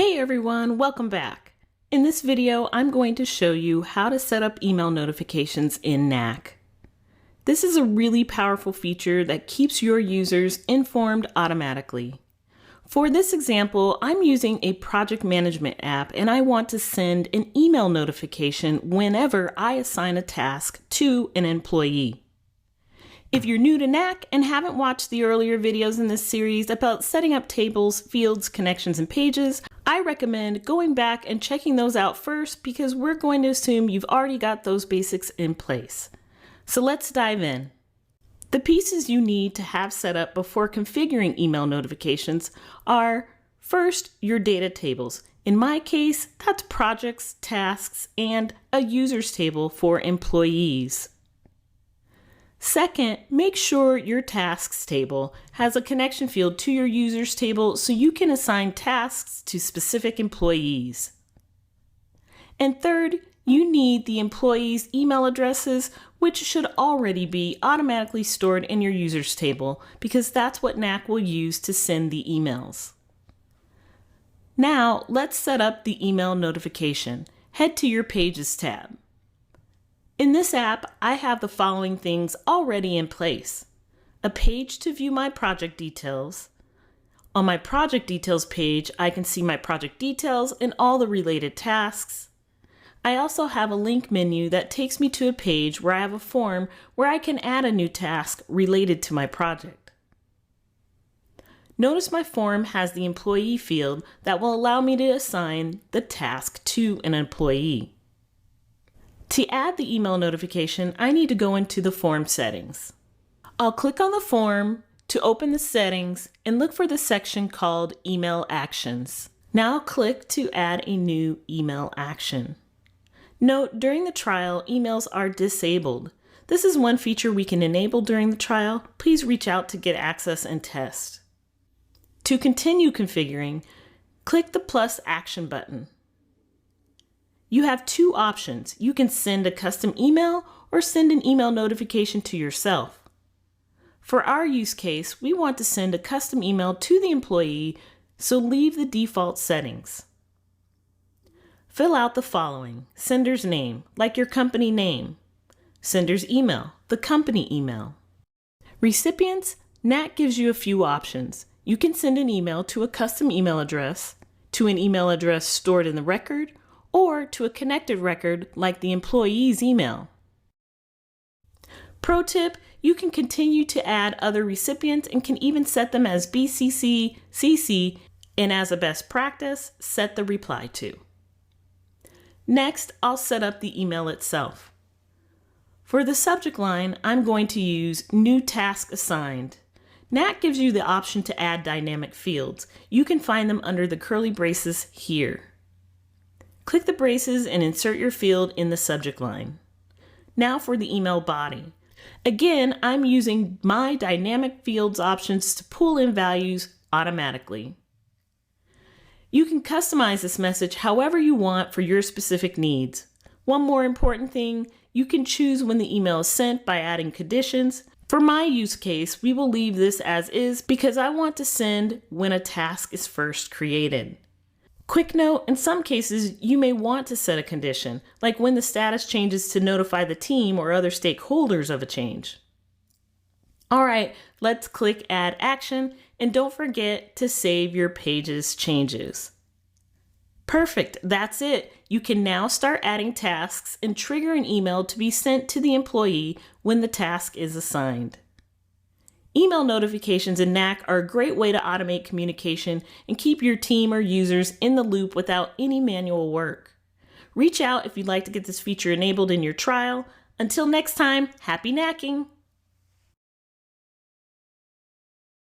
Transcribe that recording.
Hey everyone, welcome back. In this video, I'm going to show you how to set up email notifications in Knack. This is a really powerful feature that keeps your users informed automatically. For this example, I'm using a project management app and I want to send an email notification whenever I assign a task to an employee. If you're new to Knack and haven't watched the earlier videos in this series about setting up tables, fields, connections, and pages, I recommend going back and checking those out first because we're going to assume you've already got those basics in place. So let's dive in. The pieces you need to have set up before configuring email notifications are, first, your data tables. In my case, that's projects, tasks, and a users table for employees. Second, make sure your tasks table has a connection field to your users table so you can assign tasks to specific employees. And third, you need the employees' email addresses, which should already be automatically stored in your users table because that's what Knack will use to send the emails. Now, let's set up the email notification. Head to your Pages tab. In this app, I have the following things already in place. A page to view my project details. On my project details page, I can see my project details and all the related tasks. I also have a link menu that takes me to a page where I have a form where I can add a new task related to my project. Notice my form has the employee field that will allow me to assign the task to an employee. To add the email notification, I need to go into the form settings. I'll click on the form to open the settings and look for the section called Email Actions. Now click to add a new email action. Note, during the trial, emails are disabled. This is one feature we can enable during the trial. Please reach out to get access and test. To continue configuring, click the plus action button. You have two options. You can send a custom email or send an email notification to yourself. For our use case, we want to send a custom email to the employee, so leave the default settings. Fill out the following: sender's name, like your company name. Sender's email, the company email. Recipients, Knack gives you a few options. You can send an email to a custom email address, to an email address stored in the record, or to a connected record like the employee's email. Pro tip, you can continue to add other recipients and can even set them as BCC, CC, and as a best practice, set the reply to. Next, I'll set up the email itself. For the subject line, I'm going to use New Task Assigned. Knack gives you the option to add dynamic fields. You can find them under the curly braces here. Click the braces and insert your field in the subject line. Now for the email body. Again, I'm using my dynamic fields options to pull in values automatically. You can customize this message however you want for your specific needs. One more important thing, you can choose when the email is sent by adding conditions. For my use case, we will leave this as is because I want to send when a task is first created. Quick note, in some cases, you may want to set a condition, like when the status changes to notify the team or other stakeholders of a change. All right, let's click Add Action, and don't forget to save your page's changes. Perfect, that's it. You can now start adding tasks and trigger an email to be sent to the employee when the task is assigned. Email notifications in Knack are a great way to automate communication and keep your team or users in the loop without any manual work. Reach out if you'd like to get this feature enabled in your trial. Until next time, happy knacking!